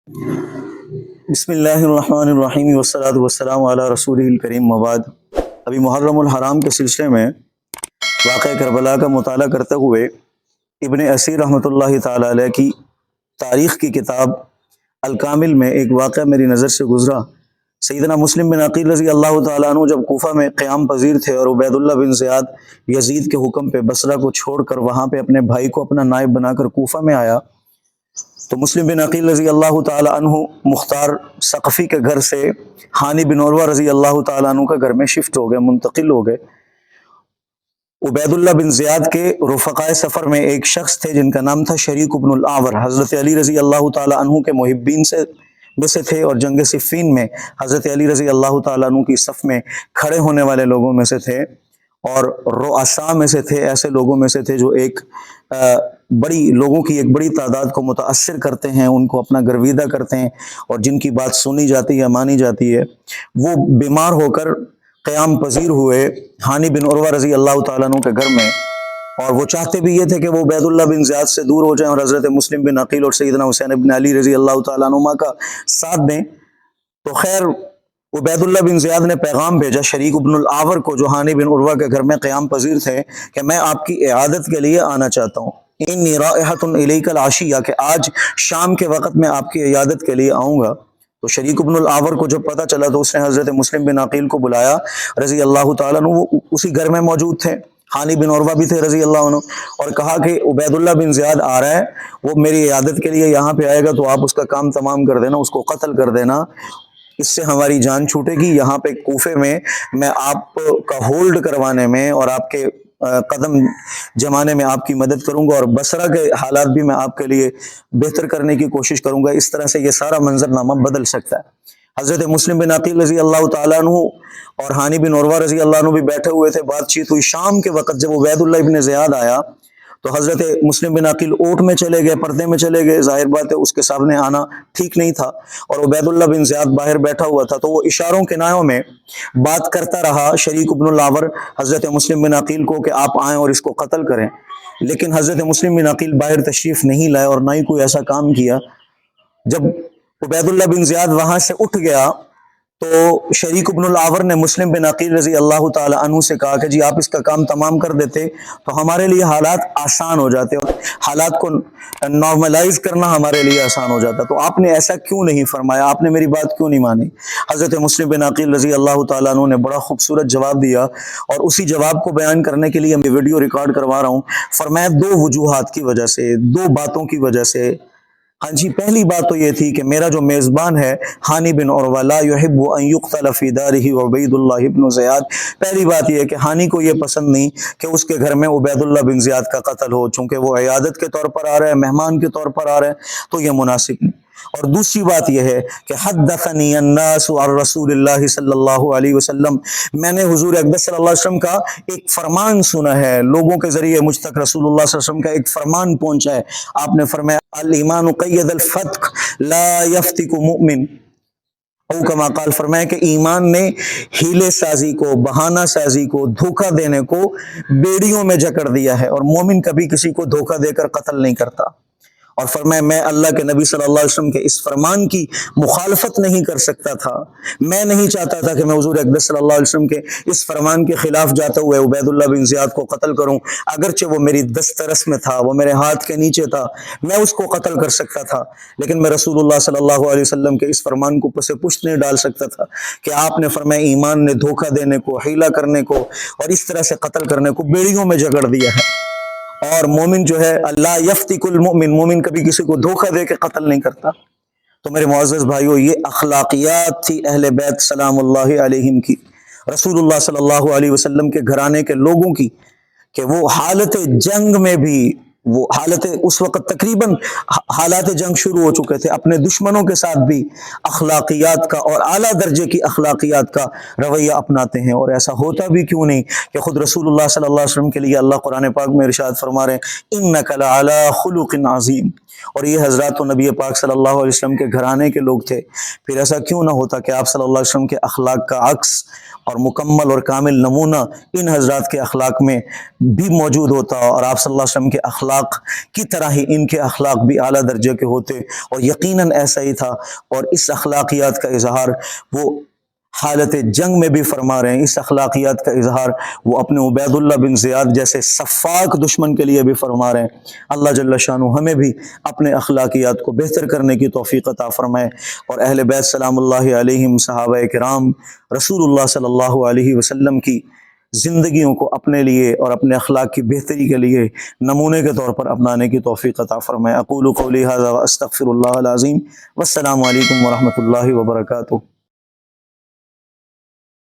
بسم اللہ الرحمن الرحیم والصلاة والسلام علی رسول الکریم مبعد۔ ابھی محرم الحرام کے سلسلے میں واقعہ کربلا کا مطالعہ کرتے ہوئے ابن اسیر رحمۃ اللہ تعالی علیہ کی تاریخ کی کتاب الکامل میں ایک واقعہ میری نظر سے گزرا۔ سیدنا مسلم بن عقیل رضی اللہ تعالیٰ عنہ جب کوفہ میں قیام پذیر تھے اور عبید اللہ بن زیاد یزید کے حکم پہ بصرہ کو چھوڑ کر وہاں پہ اپنے بھائی کو اپنا نائب بنا کر کوفہ میں آیا، تو مسلم بن عقیل رضی اللہ تعالی عنہ مختار ثقفی کے گھر سے ہانی بن عروہ رضی اللہ تعالی عنہ کے گھر میں شفٹ ہو گئے، منتقل ہو گئے۔ عبید اللہ بن زیاد کے رفقائے سفر میں ایک شخص تھے جن کا نام تھا شریک بن الاعور، حضرت علی رضی اللہ تعالی عنہ کے محبین میں سے تھے اور جنگ صفین میں حضرت علی رضی اللہ تعالی عنہ کی صف میں کھڑے ہونے والے لوگوں میں سے تھے، اور رؤساء میں سے تھے، ایسے لوگوں میں سے تھے جو ایک لوگوں کی ایک بڑی تعداد کو متاثر کرتے ہیں، ان کو اپنا گرویدہ کرتے ہیں اور جن کی بات سنی جاتی ہے، مانی جاتی ہے۔ وہ بیمار ہو کر قیام پذیر ہوئے ہانی بن عروہ رضی اللہ تعالیٰ عنہ کے گھر میں، اور وہ چاہتے بھی یہ تھے کہ وہ عبید اللہ بن زیاد سے دور ہو جائیں اور حضرت مسلم بن عقیل اور سیدنا حسین بن علی رضی اللہ تعالیٰ عنہما کا ساتھ دیں۔ تو خیر عبید اللہ بن زیاد نے پیغام بھیجا شریک بن الاعور کو، جو ہانی بن عروہ کے گھر میں قیام پذیر تھے، کہ میں آپ کی عیادت کے لیے آنا چاہتا ہوں، انی رائحۃ الیک العشیہ، کہ آج شام کے وقت میں آپ کی عیادت کے لیے آؤں گا۔ تو شریک بن الاعور کو جب پتہ چلا تو اس نے حضرت مسلم بن عقیل کو بلایا رضی اللہ تعالیٰ عنہ، وہ اسی گھر میں موجود تھے، ہانی بن عروہ بھی تھے رضی اللہ عنہ، اور کہا کہ عبید اللہ بن زیاد آ رہا ہے، وہ میری عیادت کے لیے یہاں پہ آئے گا تو آپ اس کا کام تمام کر دینا، اس کو قتل کر دینا، اس سے ہماری جان چھوٹے گی۔ یہاں پہ کوفے میں آپ کا ہولڈ کروانے میں اور آپ کے قدم جمانے میں آپ کی مدد کروں گا، اور بصرہ کے حالات بھی میں آپ کے لیے بہتر کرنے کی کوشش کروں گا۔ اس طرح سے یہ سارا منظرنامہ بدل سکتا ہے۔ حضرت مسلم بن عقیل رضی اللہ تعالیٰ عنہ اور ہانی بن عروہ رضی اللہ عنہ بھی بیٹھے ہوئے تھے، بات چیت ہوئی۔ شام کے وقت جب عبید اللہ ابن زیاد آیا تو حضرت مسلم بن عقیل اوٹ میں چلے گئے، پردے میں چلے گئے، ظاہر بات ہے اس کے سامنے آنا ٹھیک نہیں تھا، اور عبید اللہ بن زیاد باہر بیٹھا ہوا تھا، تو وہ اشاروں کنایوں میں بات کرتا رہا شریک بن الاعور حضرت مسلم بن عقیل کو کہ آپ آئیں اور اس کو قتل کریں، لیکن حضرت مسلم بن عقیل باہر تشریف نہیں لائے اور نہ ہی کوئی ایسا کام کیا۔ جب عبید اللہ بن زیاد وہاں سے اٹھ گیا تو شریک بن الاعور نے مسلم بن عقیل رضی اللہ تعالی عنہ سے کہا کہ جی آپ اس کا کام تمام کر دیتے تو ہمارے لیے حالات آسان ہو جاتے اور حالات کو نارملائز کرنا ہمارے لیے آسان ہو جاتا، تو آپ نے ایسا کیوں نہیں فرمایا، آپ نے میری بات کیوں نہیں مانی؟ حضرت مسلم بن عقیل رضی اللہ تعالیٰ عنہ نے بڑا خوبصورت جواب دیا، اور اسی جواب کو بیان کرنے کے لیے میں ویڈیو ریکارڈ کروا رہا ہوں۔ فرمایا دو وجوہات کی وجہ سے، دو باتوں کی وجہ سے۔ ہاں جی، پہلی بات تو یہ تھی کہ میرا جو میزبان ہے ہانی بن عروہ لا يحب ان يقتل في داره عبید اللہ بن زیاد، پہلی بات یہ ہے کہ ہانی کو یہ پسند نہیں کہ اس کے گھر میں عبید اللہ بن زیاد کا قتل ہو، چونکہ وہ عیادت کے طور پر آ رہے ہیں، مہمان کے طور پر آ رہے ہیں، تو یہ مناسب نہیں۔ اور دوسری بات یہ ہے کہ حدثنی الناس عن رسول اللہ صلی اللہ علیہ وسلم، میں نے حضور اقدس صلی اللہ علیہ وسلم کا ایک فرمان سنا ہے، لوگوں کے ذریعے مجھ تک رسول اللہ صلی اللہ علیہ وسلم کا ایک فرمان پہنچا ہے۔ آپ نے فرمایا الایمان قید الفتق لا یفتق مؤمن، او کما قال، فرمایا کہ ایمان نے ہیلے سازی کو، بہانہ سازی کو، دھوکہ دینے کو بیڑیوں میں جکڑ دیا ہے، اور مومن کبھی کسی کو دھوکہ دے کر قتل نہیں کرتا۔ اور فرمایا میں اللہ کے نبی صلی اللہ علیہ وسلم کے اس فرمان کی مخالفت نہیں کر سکتا تھا، میں نہیں چاہتا تھا کہ میں حضور اقدس صلی اللہ علیہ وسلم کے اس فرمان کے خلاف جاتے ہوئے عبید اللہ بن زیاد کو قتل کروں، اگرچہ وہ میری دسترس میں تھا، وہ میرے ہاتھ کے نیچے تھا، میں اس کو قتل کر سکتا تھا، لیکن میں رسول اللہ صلی اللہ علیہ وسلم کے اس فرمان کو پس پشت نہیں ڈال سکتا تھا کہ آپ نے فرمایا ایمان نے دھوکہ دینے کو، حیلہ کرنے کو اور اس طرح سے قتل کرنے کو بیڑیوں میں جکڑ دیا ہے، اور مومن جو ہے اللہ یفتق المؤمن، مومن کبھی کسی کو دھوکہ دے کے قتل نہیں کرتا۔ تو میرے معزز بھائیو، یہ اخلاقیات تھی اہل بیت سلام اللہ علیہم کی، رسول اللہ صلی اللہ علیہ وسلم کے گھرانے کے لوگوں کی، کہ وہ حالت جنگ میں بھی، وہ حالت اس وقت تقریباً حالات جنگ شروع ہو چکے تھے، اپنے دشمنوں کے ساتھ بھی اخلاقیات کا اور اعلیٰ درجے کی اخلاقیات کا رویہ اپناتے ہیں۔ اور ایسا ہوتا بھی کیوں نہیں کہ خود رسول اللہ صلی اللہ علیہ وسلم کے لیے اللہ قرآن پاک میں ارشاد فرما رہے ہیں انک لعلی خلق عظیم، اور یہ حضرات تو نبی پاک صلی اللہ علیہ وسلم کے گھرانے کے لوگ تھے، پھر ایسا کیوں نہ ہوتا کہ آپ صلی اللہ علیہ وسلم کے اخلاق کا عکس اور مکمل اور کامل نمونہ ان حضرات کے اخلاق میں بھی موجود ہوتا، اور آپ صلی اللہ علیہ وسلم کے اخلاق کی طرح ہی ان کے اخلاق بھی اعلیٰ درجے کے ہوتے، اور یقیناً ایسا ہی تھا۔ اور اس اخلاقیات کا اظہار وہ حالت جنگ میں بھی فرما رہے ہیں، اس اخلاقیات کا اظہار وہ اپنے عبید اللہ بن زیاد جیسے سفاک دشمن کے لیے بھی فرما رہے ہیں۔ اللہ جل شانہ ہمیں بھی اپنے اخلاقیات کو بہتر کرنے کی توفیق عطا فرمائے، اور اہل بیت سلام اللہ علیہم، صحابہ کرام، رسول اللہ صلی اللہ علیہ وسلم کی زندگیوں کو اپنے لیے اور اپنے اخلاق کی بہتری کے لیے نمونے کے طور پر اپنانے کی توفیق عطا فرمائے۔ اقول قولی ھذا واستغفر اللہ العظیم، والسلام علیکم ورحمۃ اللہ وبرکاتہ۔